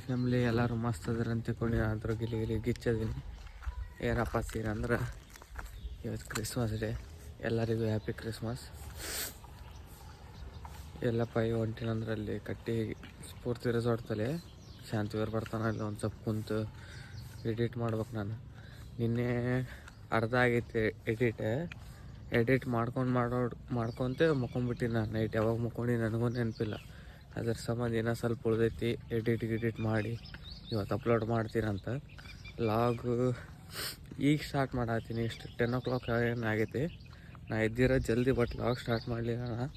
Family ಎಲ್ಲರೂ ಮಸ್ತ್ ಅದ್ರ ಅಂತ ತಿಳ್ಕೊಂಡು ಆದ್ರೂ ಗಿಲಿ ಗಿಚ್ಚದೀನಿ. ಏನಪ್ಪ ಸೀನ್ ಅಂದ್ರೆ ಇವತ್ತು ಕ್ರಿಸ್ಮಸ್ ಡೇ, ಎಲ್ಲರಿಗೂ ಹ್ಯಾಪಿ ಕ್ರಿಸ್ಮಸ್. ಎಲ್ಲಪ್ಪ ಈ ಹೊಂಟಿನಂದ್ರೆ ಅಲ್ಲಿ ಕಟ್ಟಿ ಸ್ಫೂರ್ತಿ ರೆಸಾರ್ಟ್ದಲ್ಲಿ ಶಾಂತಿವೀರ್ ಬರ್ತಾನೆ, ಅಲ್ಲಿ ಒಂದು ಸ್ವಲ್ಪ ಕುಂತು ಎಡಿಟ್ ಮಾಡ್ಬೇಕು. ನಾನು ನಿನ್ನೆ ಅರ್ಧ ಆಗೈತಿ ಎಡಿಟ್ ಮಾಡ್ಕೊತ ಮುಕ್ಕೊಂಬಿಟ್ಟಿನಿ. ನಾನು ನೈಟ್ ಯಾವಾಗ ಮುಕ್ಕೊಂಡು ನನಗೂ ನೆನಪಿಲ್ಲ. ಅದ್ರ ಸಂಬಂಧ ಇನ್ನೂ ಸ್ವಲ್ಪ ಉಳ್ದೈತಿ, ಎಡಿಟ್ ಮಾಡಿ ಇವತ್ತು ಅಪ್ಲೋಡ್ ಮಾಡ್ತೀನಂತ. ಲಾಗ್ ಈಗ ಸ್ಟಾರ್ಟ್ ಮಾಡತ್ತೀನಿ. ಇಷ್ಟು 10 o'clock ಏನು ಆಗೈತಿ. ನಾ ಎದ್ದಿರೋ ಜಲ್ದಿ, ಬಟ್ ಲಾಗ್ ಸ್ಟಾರ್ಟ್ ಮಾಡಲಿಲ್ಲ.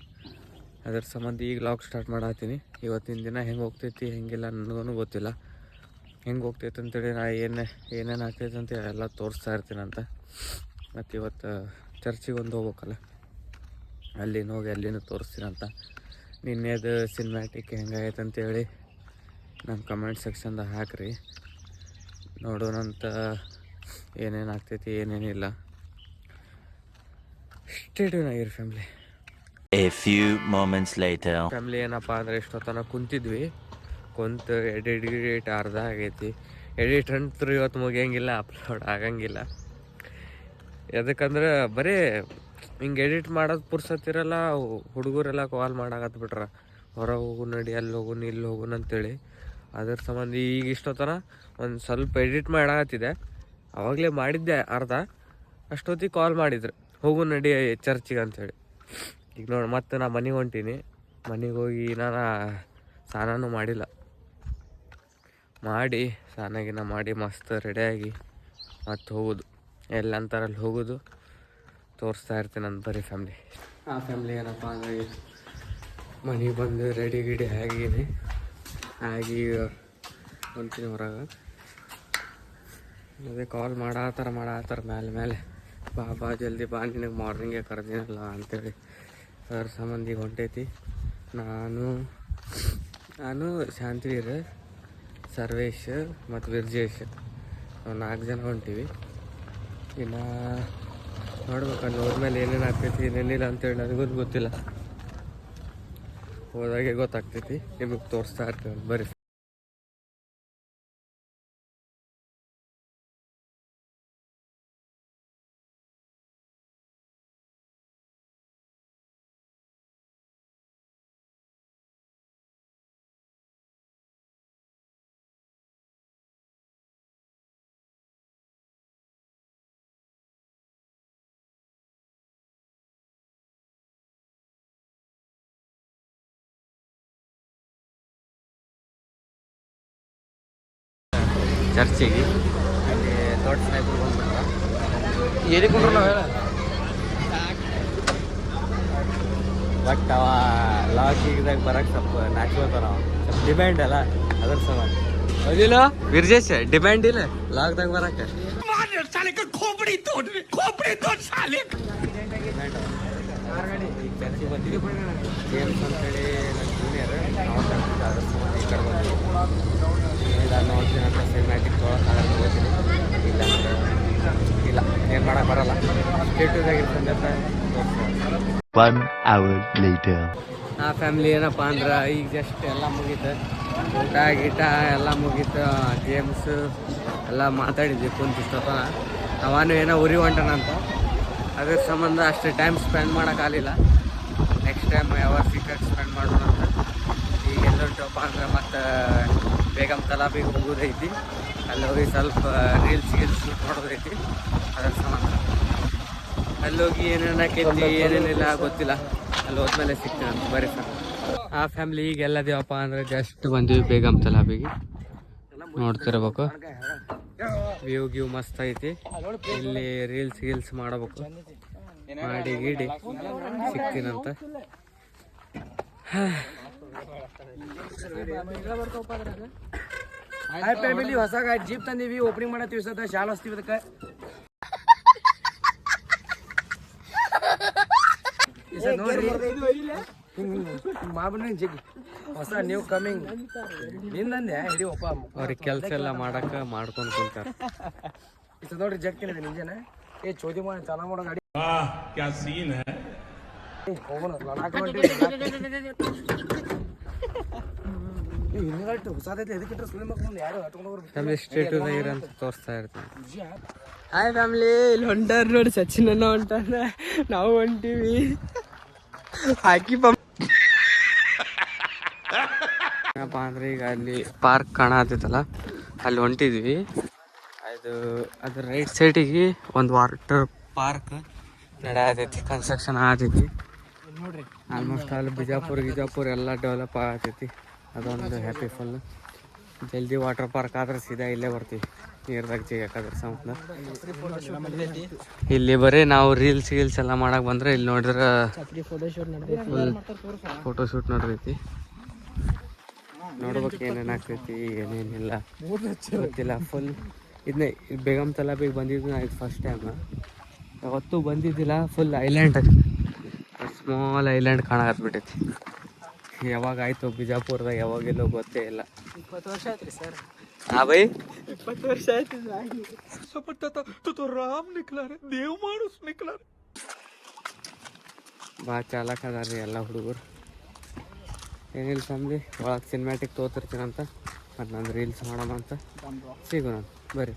ಅದ್ರ ಸಂಬಂಧ ಈಗ ಲಾಗ್ ಸ್ಟಾರ್ಟ್ ಮಾಡತ್ತೀನಿ. ಇವತ್ತಿನ ದಿನ ಹೆಂಗೆ ಹೋಗ್ತೈತಿ ಹೆಂಗಿಲ್ಲ ನನಗೂ ಗೊತ್ತಿಲ್ಲ. ಹೆಂಗೆ ಹೋಗ್ತೈತೆ ಅಂತೇಳಿ ನಾ ಏನೇನು ಆಗ್ತೈತೆ ಅಂತ ಎಲ್ಲ ತೋರಿಸ್ತಾ ಇರ್ತೀನಂತ. ಮತ್ತು ಇವತ್ತು ಚರ್ಚಿಗೆ ಒಂದು ಹೋಗ್ಬೇಕಲ್ಲ, ಅಲ್ಲಿನ ಹೋಗಿ ಅಲ್ಲಿನೂ ತೋರಿಸ್ತೀನಂತ. ನಿನ್ನೆದು ಸಿನಿಮ್ಯಾಟಿಕ್ ಹೆಂಗಾಗೈತೆ ಅಂತೇಳಿ ನಮ್ಮ ಕಮೆಂಟ್ ಸೆಕ್ಷನ್ದಾಗ ಹಾಕ್ರಿ, ನೋಡೋಣಂತ. ಏನೇನು ಆಗ್ತೈತಿ ಏನೇನಿಲ್ಲ. ಸ್ಟೇಡಿಯಂ ಆಗಿರಿ family. A few moments later. Family ಏನಪ್ಪ ಅಂದರೆ ಇಷ್ಟೊತ್ತನ ಕುಂತಿದ್ವಿ. ಕುಂತು ಎಡಿಟ್ ಅರ್ಧ ಆಗೈತಿ. ಎಡಿಟ್ ಅಂತೂ ಇವತ್ತು ಮುಗಿಯಂಗಿಲ್ಲ, ಅಪ್ಲೋಡ್ ಆಗಂಗಿಲ್ಲ. ಯಾಕಂದ್ರೆ ಬರೀ ಹಿಂಗೆ ಎಡಿಟ್ ಮಾಡೋದು ಪುರ್ಸತ್ತಿರಲ್ಲ. ಹುಡುಗರೆಲ್ಲ ಕಾಲ್ ಮಾಡಾಕತ್ಬಿಟ್ರ, ಹೊರಗೆ ಹೋಗು ನಡಿ, ಅಲ್ಲಿ ಹೋಗುನ್ ಇಲ್ಲಿ ಹೋಗುನ್ ಅಂತೇಳಿ. ಅದ್ರ ಸಂಬಂಧ ಈಗ ಇಷ್ಟೊತ್ತನ ಒಂದು ಸ್ವಲ್ಪ ಎಡಿಟ್ ಮಾಡಾಕತ್ತಿದೆ. ಆವಾಗಲೇ ಮಾಡಿದ್ದೆ ಅರ್ಧ. ಅಷ್ಟೊತ್ತಿಗೆ ಕಾಲ್ ಮಾಡಿದ್ರು, ಹೋಗು ನಡಿ ಚರ್ಚಿಗೆ ಅಂಥೇಳಿ. ಈಗ ನೋಡಿ ಮತ್ತೆ ನಾ ಮನೆಗೆ ಹೊಂಟೀನಿ. ಮನೆಗೆ ಹೋಗಿ ನಾನು ಸ್ನಾನನೂ ಮಾಡಿಲ್ಲ. ಮಾಡಿ ಸ್ನಾನ ಮಾಡಿ ಮಸ್ತ್ ರೆಡಿಯಾಗಿ ಮತ್ತೆ ಹೋಗೋದು. ಎಲ್ಲಂತಾರಲ್ಲಿ ಹೋಗೋದು, ತೋರಿಸ್ತಾ ಇರ್ತೀನಿ ಅಂತ. ಬರೀ ಫ್ಯಾಮ್ಲಿ. ಆ ಫ್ಯಾಮ್ಲಿ ಏನಪ್ಪ ಅಂದರೆ ಮನೆಗೆ ಬಂದು ರೆಡಿ ಆಗಿ ಹೊಂತೀನಿ ಹೊರಗೆ. ಅದೇ ಕಾಲ್ ಮಾಡಾತ್ತಾರ ಮೇಲೆ ಬಾ ಜಲ್ದಿ ಬಾ, ನಿನಗೆ ಮಾರ್ನಿಂಗೇ ಕರೆದಿನಲ್ಲ ಅಂತೇಳಿ. ಅದ್ರ ಸಂಬಂಧಿಗೆ ಹೊಂಟೈತಿ. ನಾನು ಶಾಂತಿವೀರ್, ಸರ್ವೇಶ್ ಮತ್ತು ವಿರ್ಜೇಶ್, ನಾವು 4 ಜನ ಹೊಂಟೀವಿ. ಇನ್ನು ನೋಡ್ಬೇಕು, ಹೋದ್ಮೇಲೆ ಏನೇನು ಆಗ್ತೈತಿ ಏನೇನಿಲ್ಲ ಅಂತೇಳಿ ನನಗೂ ಗೊತ್ತಿಲ್ಲ. ಹೋದಾಗೆ ಗೊತ್ತಾಗ್ತೈತಿ, ನಿಮಗೆ ತೋರಿಸ್ತಾ ಇರ್ತೀವಿ. ಬರ್ರಿ. ಚರ್ಚಿಗೆ ಅಲ್ಲಿ ದೊಡ್ಡ ಸಾಹೇಬ್ರು ಬಂದ್ಬಿಟ್ರ. ಏರಿಕೊಂಡ್ರು ನಾವು ಹೇಳ, ಬಟ್ ಅವ ಲಾಗಿದಾಗ ಬರಕ್ಕೆ ಸ್ವಲ್ಪ ನಾಚ್ಕೋತಾರ. ಸ್ವಲ್ಪ ಡಿಮ್ಯಾಂಡ್ ಅಲ್ಲ, ಅದ್ರ ಸಲ ಅದಿಲ್ಲ ವಿರ್ಜೇಶ್ ಡಿಮ್ಯಾಂಡ್ ಇಲ್ಲ ಲಾಗ್ದಾಗ ಬರಕ್ಕೆ. ಚರ್ಚಿಗೆ ಬಂದಿದ್ವಿ. ಜೇಮ್ಸ್ ಅಂತೇಳಿ ನನ್ನ ಜೂನಿಯರ್, ಅದ್ರ ಸಂಬಂಧ ಈ ಕಡೆ ಬಂದ್ವಿ. ನೋಡ್ತೀನಿ ಅಂತ ಸಿನಿಮ್ಯಾಟಿಕ್ ತೊಗೊಳಕ್ಕಾಗಲ್ಲ, ಇಲ್ಲ ಏನು ಮಾಡಕ್ಕೆ ಬರಲ್ಲ. ಸ್ಟೇಟದಾಗಿರ್ತಂತ 1 hour later. ಆ ಫ್ಯಾಮ್ಲಿ ಏನಪ್ಪ ಅಂದ್ರೆ ಈಗ ಜಸ್ಟ್ ಎಲ್ಲ ಮುಗೀತು, ಊಟ ಗೀಟ ಎಲ್ಲ ಮುಗೀತು. ಗೇಮ್ಸ್ ಎಲ್ಲ ಮಾತಾಡಿದ್ವಿ ಕುಂತಿಷ್ಟೊತ್ತನ. ಅವನು ಏನೋ ಉರಿ ಹೊಂಟನಂತ, ಅದ್ರ ಸಂಬಂಧ ಅಷ್ಟು ಟೈಮ್ ಸ್ಪೆಂಡ್ ಮಾಡೋಕ್ಕಾಗಲಿಲ್ಲ. ನೆಕ್ಸ್ಟ್ ಟೈಮ್ ಯಾವ ಸೀಕ್ರೆಟ್ ಸ್ಪೆಂಡ್ ಮಾಡೋಣ ಅಂತ. ಈಗ ಎಲ್ಲೊಂಟಪ್ಪ ಅಂದ್ರೆ ಮತ್ತು ಬೇಗಮ್ ತಲಾಬಿಗೆ ಹೋಗೋದೈತಿ. ಅಲ್ಲಿ ಹೋಗಿ ಸ್ವಲ್ಪ ರೀಲ್ಸ್ ಶೂಟ್ ಮಾಡೋದೈತಿ. ಅದ್ರ ಸಂಬಂಧ ಅಲ್ಲಿ ಹೋಗಿ ಏನೇನು ಹಾಕೈತಿ ಏನೇನಿಲ್ಲ ಗೊತ್ತಿಲ್ಲ. ಅಲ್ಲಿ ಹೋದ್ಮೇಲೆ ಸಿಗ್ತೀನಿ ಅಂತ. ಬರೀ ಸರ್. ಆ ಫ್ಯಾಮ್ಲಿ ಈಗ ಎಲ್ಲದೇವಪ್ಪ ಅಂದರೆ ಜಸ್ಟ್ ಬಂದ್ವಿ ಬೇಗಮ್ ತಲಾಬಿಗೆ. ನೋಡ್ತಿರ್ಬೇಕು, ವ್ಯೂ ಮಸ್ತ್ ಐತಿ. ಇಲ್ಲಿ ರೀಲ್ಸ್ ಮಾಡಬೇಕು, ಮಾಡಿ ಗೀಡಿ ಸಿಗ್ತೀನಂತ. ಹೊಸ ಗಾಡಿ ಜೀಪ್ ತಂದೀವಿ, ಓಪನಿಂಗ್ ಮಾಡತ್ತೀವಿ. ಸದ ಶಾಲ್ ಹಚ್ತೀವಿ ಅದಕ್ಕೆ. ಹೊಸ ನ್ಯೂ ಕಮಿಂಗ್ ನಿಂದಂದೆ ಹಿಡಿ ಒಪ್ಪ. ಅವ್ರಿಗೆ ಕೆಲಸ ಎಲ್ಲ ಮಾಡಕ್ಕೆ ಮಾಡ್ಕೊಂಡು ಕುಂತಾರ. ನೋಡ್ರಿ ಜಗ್ತೀನಿ ನಿಂಜನ ಚೋದಿ ಮಾಡಿ ಚಾಲ ಮಾಡೋ ಗಾಡಿ. ಹೋಗೋಣ ಹಿಂದ್ಗಡೆ ಹೊಸಾದೈತಿ ಎದಕ್ಕಿಟ್ರೆ ಸುಳಿ ಮಕ್ಕಳು ಯಾರು ಹಟ್ಕೊಂಡು ಫ್ಯಾಮಿಲಿ ಸ್ಟೇಟುದಾಗಿರ ಅಂತ ತೋರಿಸ್ತಾ ಇರ್ತೀನಿ. ಹಾಯ್ ಫ್ಯಾಮಿಲಿ, ಇಲ್ಲಿ ಹೊಂಟಾರ ನೋಡಿ, ಸಚಿನ್ ಅನ್ನ ಹೊಂಟಾರ, ನಾವು ಹೊಂಟೀವಿ. ಹಾಕಿ ಏನಪ್ಪ ಅಂದ್ರೆ ಈಗ ಅಲ್ಲಿ ಪಾರ್ಕ್ ಕಾಣತ್ತೈತಲ್ಲ, ಅಲ್ಲಿ ಹೊಂಟಿದ್ವಿ. ಅದ್ರ ರೈಟ್ ಸೈಡಿಗೆ ಒಂದು ವಾಟರ್ ಪಾರ್ಕ್ ನಡೆಯತೈತಿ, ಕನ್ಸ್ಟ್ರಕ್ಷನ್ ಆಗತೈತಿ ನೋಡ್ರಿ. ಆಲ್ಮೋಸ್ಟ್ ಅಲ್ಲಿ ಬಿಜಾಪುರ ಎಲ್ಲ ಡೆವಲಪ್ ಆಗತೈತಿ. ಅದೊಂದು ಹ್ಯಾಪಿ ಫುಲ್. ಜಲ್ದಿ ವಾಟರ್ ಪಾರ್ಕ್ ಆದ್ರೆ ಸೀದಾ ಇಲ್ಲೇ ಬರ್ತೀವಿ, ನೀರ್ದಾಗ ಜಿಗಾಕದ್ರ ಸಂಬಂಧ. ಇಲ್ಲಿ ಬರೀ ನಾವು ರೀಲ್ಸ್ ಎಲ್ಲ ಮಾಡಕ್ ಬಂದ್ರೆ ಇಲ್ಲಿ ನೋಡಿದ್ರೆ ಫೋಟೋಶೂಟ್ ನಡೆದೈತಿ. ನೋಡ್ಬೇಕು ಏನೇನು ಆಗ್ತೈತಿ ಏನೇನಿಲ್ಲ ಗೊತ್ತಿಲ್ಲ. ಫುಲ್ ಇದನ್ನೇ ಬೇಗಮ್ ತಲಾಬಿಗೆ ಬಂದಿದ್ದು ನಾ ಇದು ಫಸ್ಟ್ ಟೈಮ್, ಯಾವತ್ತೂ ಬಂದಿದ್ದಿಲ್ಲ. ಫುಲ್ ಐಲ್ಯಾಂಡ್, ಸ್ಮಾಲ್ ಐಲ್ಯಾಂಡ್ ಕಾಣಕತ್ಬಿಟ್ಟೈತಿ. ಯಾವಾಗ ಆಯ್ತು ಬಿಜಾಪುರದಾಗ, ಯಾವಾಗೆಲ್ಲೋ ಗೊತ್ತೇ ಇಲ್ಲ. 20 ವರ್ಷ ಆಯ್ತು ರೀ ಸರ್. ಹಾ ಬೈ, 20 ವರ್ಷ ಆಯ್ತು. ಭಾಳ ಚಾಲಕ್ ಅದಾರ ಎಲ್ಲ ಹುಡುಗರು. ಏನಿಲ್ಲ ಫ್ಯಾಮ್ಲಿ, ಒಳಗೆ ಸಿನಿಮ್ಯಾಟಿಕ್ ತೋತಿರ್ತೀನಂತ, ಮತ್ತು ನಾನು ರೀಲ್ಸ್ ಮಾಡೋಣಂತ. ಸಿಗೋಣ ಬರ್ರಿ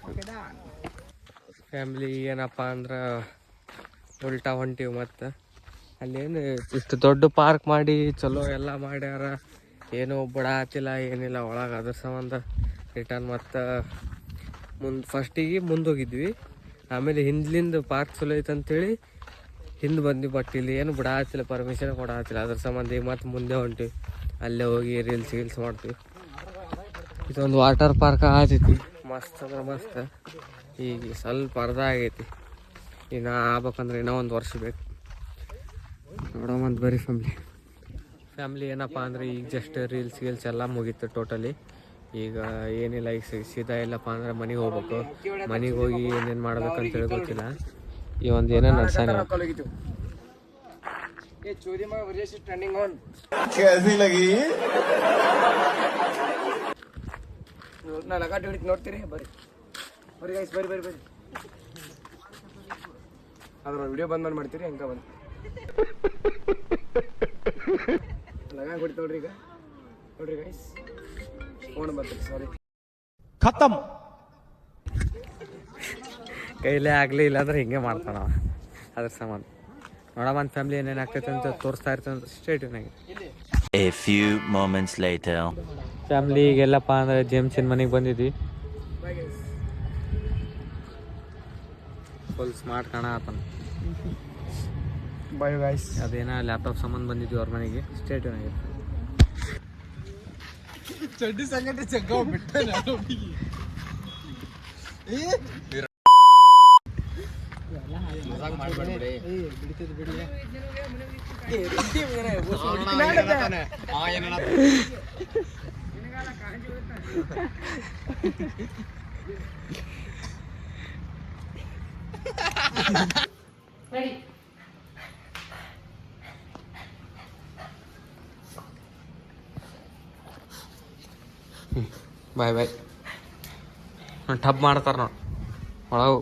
ಫ್ಯಾಮ್ಲಿ. ಏನಪ್ಪ ಅಂದ್ರೆ ಉಲ್ಟಾ ಹೊಂಟಿವಿ. ಮತ್ತು ಅಲ್ಲೇನು ಇಷ್ಟು ದೊಡ್ಡ ಪಾರ್ಕ್ ಮಾಡಿ ಚಲೋ ಎಲ್ಲ ಮಾಡ್ಯಾರ, ಏನೂ ಬಿಡಾತಿಲ್ಲ ಏನಿಲ್ಲ ಒಳಗೆ. ಅದ್ರ ಸಂಬಂಧ ರಿಟರ್ನ್ ಮತ್ತು ಫಸ್ಟಿಗೆ ಮುಂದೋಗಿದ್ವಿ, ಆಮೇಲೆ ಹಿಂದ್ಲಿಂದ ಪಾರ್ಕ್ ಚಲೋ ಐತೆ ಅಂತೇಳಿ ಹಿಂದೆ ಬಂದ್ವಿ. ಬಟ್ ಇಲ್ಲಿ ಏನು ಬಿಡಾತಿಲ್ಲ, ಪರ್ಮಿಷನ್ ಕೊಡಾತಿಲ್ಲ. ಅದ್ರ ಸಂಬಂಧ ಈಗ ಮತ್ತೆ ಮುಂದೆ ಹೊಂಟಿವಿ, ಅಲ್ಲೇ ಹೋಗಿ ರೀಲ್ಸ್ ಮಾಡ್ತೀವಿ. ಇದೊಂದು ವಾಟರ್ ಪಾರ್ಕ್ ಆಗತೈತಿ, ಮಸ್ತ್ ಅಂದ್ರೆ ಮಸ್ತ್. ಈಗ ಸ್ವಲ್ಪ ಅರ್ಧ ಆಗೈತಿ, ಇನ್ನು ಆಗ್ಬೇಕಂದ್ರೆ ಇನ್ನೂ ಒಂದು ವರ್ಷ ಬೇಕು. ನೋಡೋಮಂತ ಬರೀ ಫ್ಯಾಮ್ಲಿ. ಏನಪ್ಪ ಅಂದರೆ ಈಗ ಜಸ್ಟ್ ರೀಲ್ಸ್ ಎಲ್ಲ ಮುಗೀತು ಟೋಟಲಿ. ಈಗ ಏನಿಲ್ಲ, ಈಗ ಸೀದಾ ಇಲ್ಲಪ್ಪ ಅಂದ್ರೆ ಮನೆಗೆ ಹೋಗ್ಬೇಕು. ಮನೆಗೆ ಹೋಗಿ ಏನೇನು ಮಾಡ್ಬೇಕಂತೇಳಿ ಗೊತ್ತಿಲ್ಲ. ಈ ಒಂದು ಏನೋ ನಡ್ಸಾನೆ. ನಾನು ಲಗಾಟ್ ಹಿಡಿದು ನೋಡ್ತೀರಿ, ಬರ್ರಿ ಗೈಸ್, ಬರ್ರಿ. ಅದ್ರ ವಿಡಿಯೋ ಬಂದ್ ಮಾಡ್ತೀರಿ, ಹಂಗ ಬಂದು ಲಗಾ ಹೊಡಿತ ನೋಡ್ರಿ. ಈಗ ನೋಡ್ರಿ ಗೈಸ್, ಫೋನ್ ಬರ್ತೀರಿ, ಸಾರಿ ಖತಮ್. ಕೈಲೇ ಆಗಲಿ, ಇಲ್ಲಾಂದ್ರೆ ಹಿಂಗೆ ಮಾಡ್ತಾನ ಅದ್ರ ಸಂಬಂಧ. ನೋಡಮಂತ ಫ್ಯಾಮ್ಲಿ ಏನೇನು ಆಗ್ತೈತೆ ಅಂತ ತೋರಿಸ್ತಾ ಇರ್ತಂತ ಸ್ಟೇಟ್ಯೂನಾಗಿ. A few moments later. Family ಈಗೆಲ್ಲಪ್ಪ ಅಂದ್ರೆ ಜೇಮ್ಸಿನ ಮನೆಗೆ ಬಂದಿದ್ವಿ. ಫುಲ್ ಸ್ಮಾರ್ಟ್ ಕಾಣತಾನ. Bye guys. ಅದೇನೋ ಲ್ಯಾಪ್ಟಾಪ್ ಸಂಬಂಧ ಬಂದಿದ್ವಿ ಅವ್ರ ಮನೆಗೆ. ಸ್ಟೇಟ್ಯೂನಾಗಿ ಚಡ್ಡಿ ಸಂಗಟ ಚಗ್ಗ ಬಿಟ್ಟೆ ನಾನು. ಬಾಯ್ ಟಬ್ ಮಾಡ್ತಾರೆ ನೋಡಿ ಒಳಗೆ.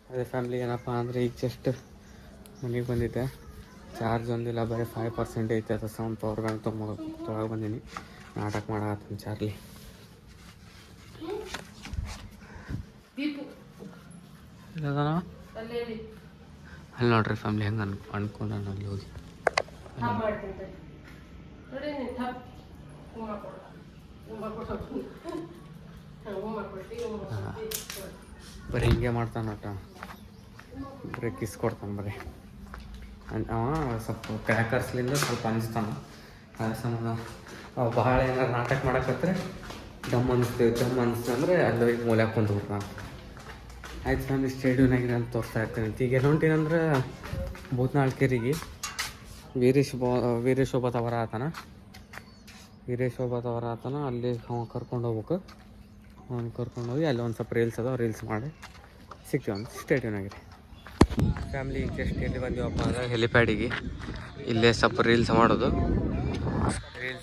ಅದೇ ಫ್ಯಾಮ್ಲಿ ಏನಪ್ಪ ಅಂದರೆ ಈಗ ಜಸ್ಟ್ ಮನೆಗೆ ಬಂದಿದ್ದೆ. ಚಾರ್ಜ್ ಒಂದಿಲ್ಲ, ಬರೀ 5% ಐತೆ. ಅದು ಸೌಂಡ್ ಪವರ್ ಬ್ಯಾಂಕ್ ತೊಗೊಳಗೆ ಬಂದೀನಿ. ನಾಟಕ ಮಾಡತ್ತೀನಿ ಚಾರ್ಲಿ. ಅಲ್ಲಿ ನೋಡ್ರಿ ಫ್ಯಾಮ್ಲಿ ಹೆಂಗೆ ಅನ್ಕೊಂಡು ನಾನು ಅಲ್ಲಿ ಹೋಗಿ ಬರೀ ಹಿಂಗೆ ಮಾಡ್ತಾನೆ ಒಟ್ಟ. ಬರೀ ಕಿಸ್ ಕೊಡ್ತಾನೆ ಬರೀ. ಅವ ಸ್ವಲ್ಪ ಕ್ರ್ಯಾಕರ್ಸ್ಲಿಂದ ಸ್ವಲ್ಪ ಅನಿಸ್ತಾನೆ. ಅದ್ರ ಸಂಬಂಧ ಅವು ಭಾಳ ಏನಾರು ನಾಟಕ ಮಾಡಕತ್ರೆ ದಮ್ ಅನಿಸ್ತಂದ್ರೆ ಅಲ್ಲಿ ಹೋಗಿ ಮೂಲ್ಯಾಗ ಕುಂತ್ಬಿಡ್ತಾನೆ. ಆಯ್ತು ಫ್ಯಾಮಿಲಿ, ಸ್ಟೇಡಿಯಮ್ನಾಗ ಅಂತ ತೋರಿಸ್ತಾ ಇರ್ತೀನಿ. ಈಗ ಏನು ಹೊಂಟೀನಂದ್ರೆ ಭೂತ್ನಾಳ್ ಕೆರೆಗೆ ವೀರೇಶೋಭತ್ ಅವರ ಆತನ. ಅಲ್ಲಿ ಅವ್ನು ಕರ್ಕೊಂಡು ಹೋಗ್ಬೇಕು. ಅವ್ನು ಕರ್ಕೊಂಡೋಗಿ ಅಲ್ಲಿ ಒಂದು ಸ್ವಲ್ಪ ರೀಲ್ಸ್ ಅದಾವ, ರೀಲ್ಸ್ ಮಾಡಿ ಸಿಗ್ತೀವಿ ಅಂತ ಸ್ಟೇಟ್ಯೂನಾಗಿದೆ. ಫ್ಯಾಮ್ಲಿ ಈಗ ಜಸ್ಟ್ ಎಲ್ಲಿ ಬಂದೀವಪ್ಪ ಅಂದ್ರೆ ಹೆಲಿಪ್ಯಾಡಿಗೆ. ಇಲ್ಲೇ ಸ್ವಲ್ಪ ರೀಲ್ಸ್ ಮಾಡೋದು,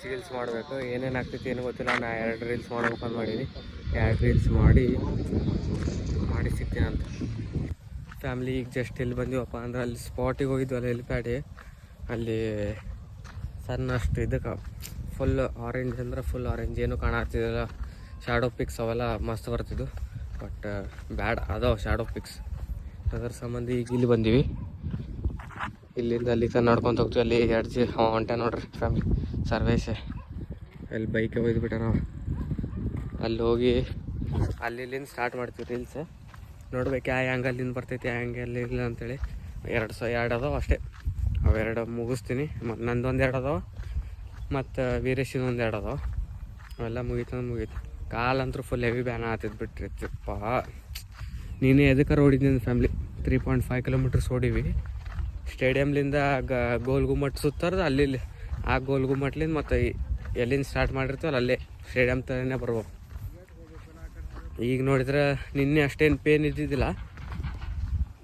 ರೀಲ್ಸ್ ಮಾಡಬೇಕು. ಏನೇನು ಆಗ್ತೈತಿ ಏನೂ ಗೊತ್ತಿಲ್ಲ. ನಾನು 2 ರೀಲ್ಸ್ ಮಾಡ್ಬೇಕಂತ ಮಾಡೀನಿ. 2 ರೀಲ್ಸ್ ಮಾಡಿ ಸಿಗ್ತೀನಿ ಅಂತ. ಫ್ಯಾಮ್ಲಿ ಈಗ ಜಸ್ಟ್ ಎಲ್ಲಿ ಬಂದೀವಪ್ಪ ಅಂದ್ರೆ ಅಲ್ಲಿ ಸ್ಪಾಟಿಗೆ ಹೋಗಿದ್ವಲ್ಲ ಹೆಲಿಪ್ಯಾಡಿ. ಅಲ್ಲಿ ಸಣ್ಣಷ್ಟು ಇದಕ್ಕೆ ಫುಲ್ ಆರೆಂಜ್ ಅಂದ್ರೆ ಫುಲ್ ಆರೆಂಜ್, ಏನು ಕಾಣಾಗ್ತಿದ್ದಿಲ್ಲ. ಶ್ಯಾಡೋ ಪಿಕ್ಸ್ ಅವೆಲ್ಲ ಮಸ್ತ್ ಬರ್ತಿದ್ವು, ಬಟ್ ಬ್ಯಾಡ ಅದಾವ ಶ್ಯಾಡೋ ಪಿಕ್ಸ್. ಅದರ ಸಂಬಂಧ ಈಗ ಇಲ್ಲಿ ಬಂದೀವಿ. ಇಲ್ಲಿಂದ ಅಲ್ಲಿ ತನಕ ನಡ್ಕೊತ ಹೋಗ್ತೀವಿ. ಅಲ್ಲಿ ಎಡ್ಜಿ ಹೊಂಟ ನೋಡ್ರಿ ಫ್ಯಾಮ್ಲಿ ಸರ್ವೇಸೆ. ಅಲ್ಲಿ ಬೈಕ್ ಒಯ್ದುಬಿಟ್ಟ ನಾವು ಅಲ್ಲಿ ಹೋಗಿ ಅಲ್ಲಿಂದ ಸ್ಟಾರ್ಟ್ ಮಾಡ್ತೀವಿ ರೀಲ್ಸ್. ನೋಡ್ಬೇಕು ಯಾವ ಆ್ಯಂಗಲ್ಲಿಂದ ಬರ್ತೈತಿ, ಯಾವ ಆ್ಯಂಗಲ್ ಇಲ್ಲ ಅಂತೇಳಿ. ಎರಡು ಅದಾವ ಅಷ್ಟೇ, ಅವೆರಡು ಮುಗಿಸ್ತೀನಿ. ಮತ್ತು ನಂದೊಂದು 2 ಅದಾವ, ಮತ್ತು ವೀರೇಶಿಂದೊಂದು 2 ಅದಾವ. ಅವೆಲ್ಲ ಮುಗೀತು. ಕಾಲಂತೂ ಫುಲ್ ಹೆವಿ ಬ್ಯಾನ್ ಆಗ್ತಿದ್ದು ಬಿಟ್ಟಿರ್ತಿಪ್ಪ. ನೀನು ಎದಕ್ಕಾರ ಓಡಿದ್ದೀನಿ ಫ್ಯಾಮ್ಲಿ. 3.5 ಕಿಲೋಮೀಟರ್ಸ್ ಓಡಿವಿ. ಸ್ಟೇಡಿಯಮ್ಲಿಂದ ಗೋಲ್ ಗುಮ್ಮಟ್ ಸುತ್ತಾರ್ದು ಅಲ್ಲಿ ಆ ಗೋಲ್ ಗುಮ್ಮಟ್ಲಿಂದ ಮತ್ತು ಎಲ್ಲಿಂದ ಸ್ಟಾರ್ಟ್ ಮಾಡಿರ್ತೀವಲ್ಲ ಅಲ್ಲೇ ಸ್ಟೇಡಿಯಮ್ ಥರನೇ ಬರ್ಬೇಕು. ಈಗ ನೋಡಿದ್ರೆ ನಿನ್ನೆ ಅಷ್ಟೇನು ಪೇನ್ ಇದ್ದಿದ್ದಿಲ್ಲ.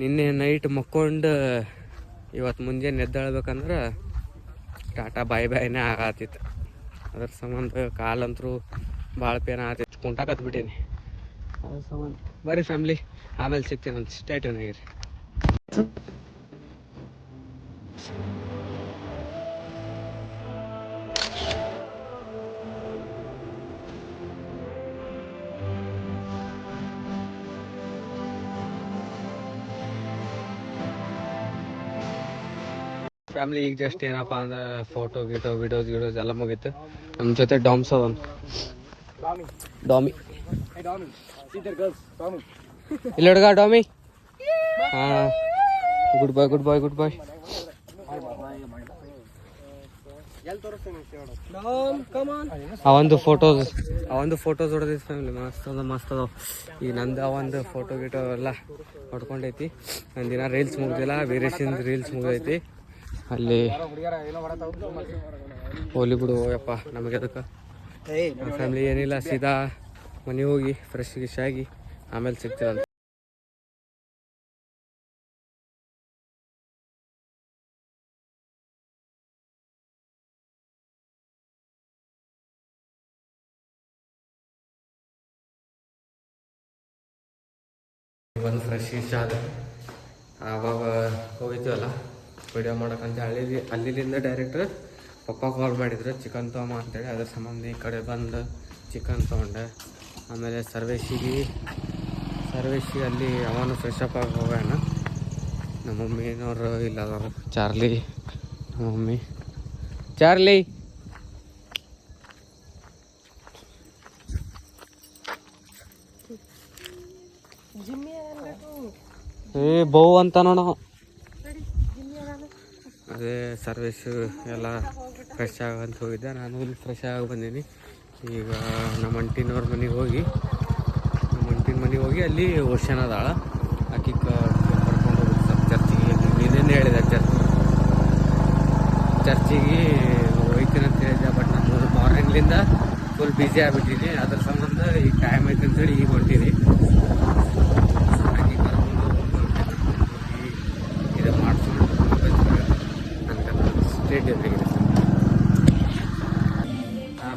ನಿನ್ನೆ ನೈಟ್ ಮಕ್ಕೊಂಡು ಇವತ್ತು ಮುಂಜಾನೆ ಎದ್ದೇಳ್ಬೇಕಂದ್ರೆ ಟಾಟಾ ಬಾಯ್ನೇ ಆಗತ್ತಿತ್ತು. ಅದ್ರ ಸಂಬಂಧ ಕಾಲಂತರೂ ಭಾಳ ಪೇನ್ ಆಗತ್ತಿತ್ತು, ಕುಂಟಾಕತ್ಬಿಟ್ಟೀನಿ. ಅದ್ರ ಸಂಬಂಧ ಬರ್ರಿ ಫ್ಯಾಮ್ಲಿ, ಆಮೇಲೆ ಸಿಗ್ತೀನಿ ಅಂತ ಸ್ಟೇಟ್ಯೂನ್ ಆಗಿರಿ. ಫ್ಯಾಮ್ಲಿ ಈಗ ಜಸ್ಟ್ ಏನಪ್ಪ ಅಂದ್ರೆ ಫೋಟೋ ವಿಡಿಯೋಸ್ ಎಲ್ಲ ಮುಗೀತು. ನಮ್ಮ ಜೊತೆ ಡಾಮ್ಸ್ ಅದೊಂದು ಡಾಮಿ ಇಲ್ಲ ಹುಡುಗ ಡಾಮಿ. ಹಾಂ, ಗುಡ್ ಬಾಯ್. ಅವಂದು ಫೋಟೋಸ್ ಹೊಡೆದೈತಿ ಫ್ಯಾಮಿಲಿ. ಮಸ್ತ್ ಅದಾವ. ಈಗ ನಂದು ಅವಂದು ಫೋಟೋ ಎಲ್ಲ ಹೊಡ್ಕೊಂಡೈತಿ. ನಂದಿನ ರೀಲ್ಸ್ ಮುಗ್ದಿಲ್ಲ, ವೀರೇಶಿಂದ ರೀಲ್ಸ್ ಮುಗ್ದೈತಿ. ಅಲ್ಲಿ ಹೋಲಿ ಬಿಡು ಯಪ್ಪ, ನಮಗೆ ಅದಕ್ಕೆ ಫ್ಯಾಮ್ಲಿ ಏನಿಲ್ಲ. ಸೀದಾ ಮನೆಗೆ ಹೋಗಿ ಫ್ರೆಶ್ ಆಗಿ ಆಮೇಲೆ ಸಿಗ್ತೀರಂತ. ಬಂದು ಫ್ರೆಶ್ ಆದ ಆವಾಗ ಹೋಗಿದ್ದೀವಲ್ಲ ವಿಡಿಯೋ ಮಾಡೋಕ್ಕಂತ ಅಲ್ಲಿಂದ ಡೈರೆಕ್ಟ್ ಪಪ್ಪ ಕಾಲ್ ಮಾಡಿದ್ರು ಚಿಕನ್ ತೊಗೊಂಬ ಅಂತೇಳಿ. ಅದ್ರ ಸಂಬಂಧ ಈ ಕಡೆ ಬಂದು ಚಿಕನ್ ತೊಗೊಂಡೆ. ಆಮೇಲೆ ಸರ್ವೇಶಿಗೆ ಅಲ್ಲಿ ಅವನು ಫ್ರೆಶ್ ಅಪ್ ಆಗಿ ಹೋಗೋಣ. ನಮ್ಮ ಮಮ್ಮಿನವರು ಇಲ್ಲ ಅದಾರ. ಚಾರ್ಲಿ ನಮ್ಮ ಮಮ್ಮಿ. ಚಾರ್ಲಿ ಬೌ ಅಂತ ನೋಡ. ಅದೇ ಸರ್ವಿಸ್ ಎಲ್ಲ ಫ್ರೆಶ್ ಆಗಂತ ಹೋಗಿದ್ದೆ. ನಾನು ಇಲ್ಲಿ ಫ್ರೆಶ್ ಆಗಿ ಬಂದೀನಿ. ಈಗ ನಮ್ಮ ಅಂಟಿನವ್ರ ಮನೆಗೆ ಹೋಗಿ ಅಲ್ಲಿ ಓಷನ್ ಅದಾಳ, ಆಕಿ ಕರ್ಕೊಂಡು ಹೋಗಿ ಸ್ವಲ್ಪ ಚರ್ಚಿಗೆ. ನೀನೇನು ಹೇಳಿದೆ ಚರ್ಚಿಗೆ ಹೋಗ್ತೀನಿ ಅಂತ ಹೇಳಿದ್ದೆ. ಬಟ್ ನಾನು ಮಾರ್ನಿಂಗ್ಲಿಂದ ಫುಲ್ ಬ್ಯುಸಿ ಆಗಿಬಿಟ್ಟಿನಿ. ಅದ್ರ ಸಂಬಂಧ ಈಗ ಟೈಮ್ ಐತೆ ಅಂತೇಳಿ ಈಗ ಹೊಂಟೀನಿ. ಆಕಿ ಕರ್ಕೊಂಡು ಇದು ಮಾಡಿಸ್ಕೊಂಡು ನನಗೆ ಸ್ಟೇಡಿಯಮ್ ಆಗಿದೆ.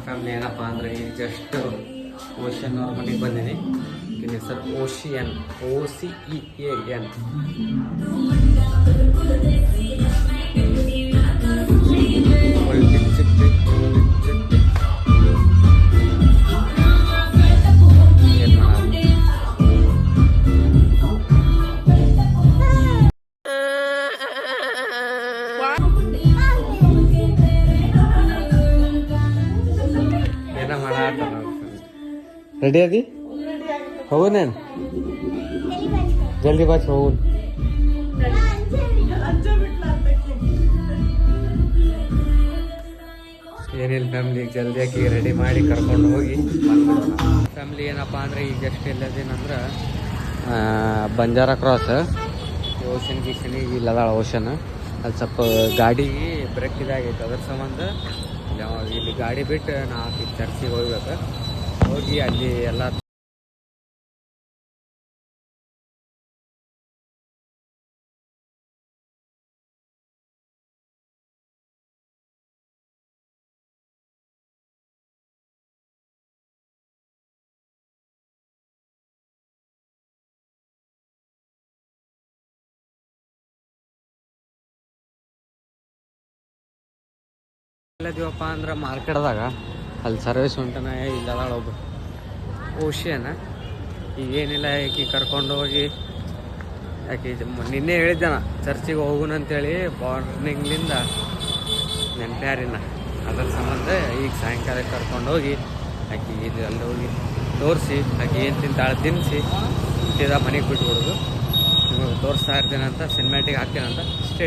ಫ್ಯಾಮಿಲಿ ಏನಪ್ಪ ಅಂದರೆ ಈಗ ಜಸ್ಟ್ ಓಷನ್ ಅವ್ರ ಮನೆಗೆ ಬಂದೀನಿ. ಇದನ್ನ ಹೆಸರು OCEAN. ಏನ ಮಾಡ ರೆಡಿ ಅದಿ ಹೋಗುನೇನು ಜಲ್ದಿ ಬಾಚ್ ಹೋಗುನ್. ಏನಿಲ್ಲ ಫ್ಯಾಮ್ಲಿ, ಈಗ ಜಲ್ದಿ ಆಕಿ ರೆಡಿ ಮಾಡಿ ಕರ್ಕೊಂಡು ಹೋಗಿ ಬಂದ್ಬಿಡೋಣ. ಫ್ಯಾಮ್ಲಿ ಏನಪ್ಪ ಅಂದರೆ ಈಗ ಜಸ್ಟ್ ಎಲ್ಲದೇನಂದ್ರೆ ಬಂಜಾರ ಕ್ರಾಸ್ ಓಷನ್ ಗೀಷನಿಗೆ ಇಲ್ಲದಾಳ ಓಷನ್. ಅಲ್ಲಿ ಸ್ವಲ್ಪ ಗಾಡಿಗೆ ಬ್ರೇಕ್ ಇದಾಗೈತೆ. ಅದ್ರ ಸಂಬಂಧ ಇಲ್ಲಿ ಗಾಡಿ ಬಿಟ್ಟು ನಾವು ಚರ್ಚಿಗೆ ಹೋಗ್ಬೇಕು. ಹೋಗಿ ಅಲ್ಲಿ ಎಲ್ಲ ಎಲ್ಲದೀವಪ್ಪ ಅಂದ್ರೆ ಮಾರ್ಕೆಟ್ದಾಗ ಅಲ್ಲಿ ಸರ್ವಿಸ್ ಉಂಟನ ಇಲ್ಲದ ಒಬ್ಬ ಓಶಿಯನ ಈಗೇನಿಲ್ಲ ಆಕಿ ಕರ್ಕೊಂಡು ಹೋಗಿ ಆಕಿ ನಿನ್ನೆ ಹೇಳಿದ್ದಾನ ಚರ್ಚಿಗೆ ಹೋಗುನಂತೇಳಿ ಮಾರ್ನಿಂಗ್ಲಿಂದ ನೆನಪ್ಯಾರಿನ ಅದ್ರ ಸಂಬಂಧ ಈಗ ಸಾಯಂಕಾಲ ಕರ್ಕೊಂಡು ಹೋಗಿ ಆಕಿ ಇದು ಅಲ್ಲಿ ಹೋಗಿ ತೋರಿಸಿ ಆಕಿ ಏನು ತಿಂತಾಳೆ ತಿನ್ನಿಸಿ ಸೀದಾ ಮನೆಗೆ ಬಿಟ್ಬಿಡೋದು. ನಿಮಗೆ ತೋರಿಸ್ತಾ ಇರ್ತೀನಂತ ಸಿನಿಮ್ಯಾಟಿಕ್ ಹಾಕ್ತೀನಂತ ಸ್ಟೇ.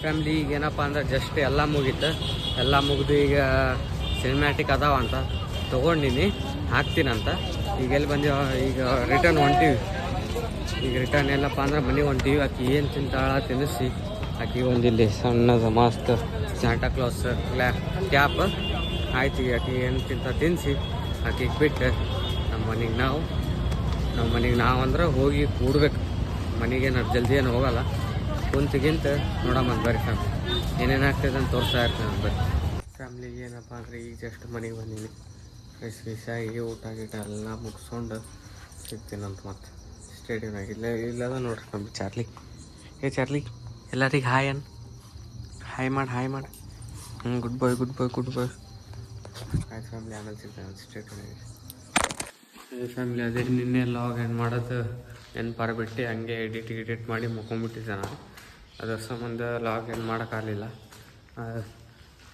ಫ್ಯಾಮ್ಲಿ ಈಗ ಏನಪ್ಪ ಅಂದ್ರೆ ಜಸ್ಟ್ ಎಲ್ಲ ಮುಗೀತು. ಎಲ್ಲ ಮುಗಿದು ಈಗ ಸಿನಿಮ್ಯಾಟಿಕ್ ಅದಾವ ಅಂತ ತೊಗೊಂಡಿನಿ, ಹಾಕ್ತೀನಂತ. ಈಗ ಎಲ್ಲಿ ಬಂದೀವ, ಈಗ ರಿಟರ್ನ್ ಹೊಂಟೀವಿ. ಈಗ ರಿಟರ್ನ್ ಎಲ್ಲಪ್ಪ ಅಂದ್ರೆ ಮನೆಗೆ ಹೊಂಟೀವಿ. ಆಕಿ ಏನು ತಿಂತಾಳ ತಿನ್ನಿಸಿ ಆಕಿ ಒಂದಿಲ್ಲಿ ಸಣ್ಣದ ಮಸ್ತ್ ಸ್ಯಾಂಟಾ ಕ್ಲಾಸ್ ಕ್ಯಾಪ್ ಆಯ್ತು. ಈಗ ಆಕಿ ಏನು ತಿಂತ ತಿನ್ನಿಸಿ ಆಕಿಗೆ ಬಿಟ್ಟು ನಮ್ಮ ಮನೆಗೆ ನಾವು ಅಂದ್ರೆ ಹೋಗಿ ಕೂಡ್ಬೇಕು. ಮನೆಗೇನು ಜಲ್ದಿ ಏನು ಹೋಗಲ್ಲ, ಕುಂತಿಗಿಂತ ನೋಡಮ್ಮ ಬರ್ರಿ ಫ್ಯಾಮ್ಲಿ ಏನೇನು ಆಗ್ತದೆ ಅಂತ ತೋರಿಸ್ತಾ ಇರ್ತಾನೆ ಬರ್ರಿ. ಫ್ಯಾಮ್ಲಿಗೆ ಏನಪ್ಪ ಅಂದರೆ ಈಗ ಜಸ್ಟ್ ಮನೆಗೆ ಬಂದೀನಿ. ಫ್ರೆಶ್ ಆಗಿ ಊಟ ಗೀಟ ಎಲ್ಲ ಮುಗಿಸ್ಕೊಂಡು ಸಿಗ್ತೀನಂತ ಮತ್ತೆ ಸ್ಟೇಡಿಯಮ್ನಾಗ. ಇಲ್ಲದ ನೋಡ್ರಿ ನಮ್ಮ ಚಾರ್ಲಿ. ಚಾರ್ಲಿ ಎಲ್ಲರಿಗೆ ಹಾಯ್ ಮಾಡಿ ಗುಡ್ ಬಾಯ್ ಆಯ್ತು ಫ್ಯಾಮ್ಲಿ. ಆಮೇಲೆ ಸಿಗ್ತಾನೆ ಸ್ಟೇಡಿಯಮ್ನಾಗ. ಫ್ಯಾಮ್ಲಿ ಅದೇ ನಿನ್ನೆ ಲಾಗ್ ಏನು ಮಾಡೋದು ನೆನಪಾರ್ಬಿಟ್ಟು ಹಂಗೆ ಎಡಿಟ್ ಮಾಡಿ ಮುಕ್ಕೊಂಬಿಟ್ಟಿದ್ದೆ ನಾನು. ಅದರ ಸಂಬಂಧ ಲಾಗ್ ಎಂಡ್ ಮಾಡೋಕ್ಕಾಗಲಿಲ್ಲ.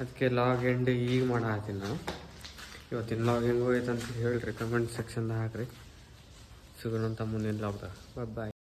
ಅದಕ್ಕೆ ಲಾಗ್ ಎಂಡ್ ಈಗ ಮಾಡತ್ತೀನಿ ನಾನು. ಇವತ್ತಿನ ಲಾಗ್ ಹೆಂಗೆ ಹೋಯ್ತು ಅಂತ ಹೇಳ್ರಿ, ಕಮೆಂಟ್ ಸೆಕ್ಷನ್ದಾಗ ಹಾಕ್ರಿ. ಸಿಗೋಣಂತ ಮುಂದಿನ ಲಾಗ್ದಾಗ. ಬಾಯ್.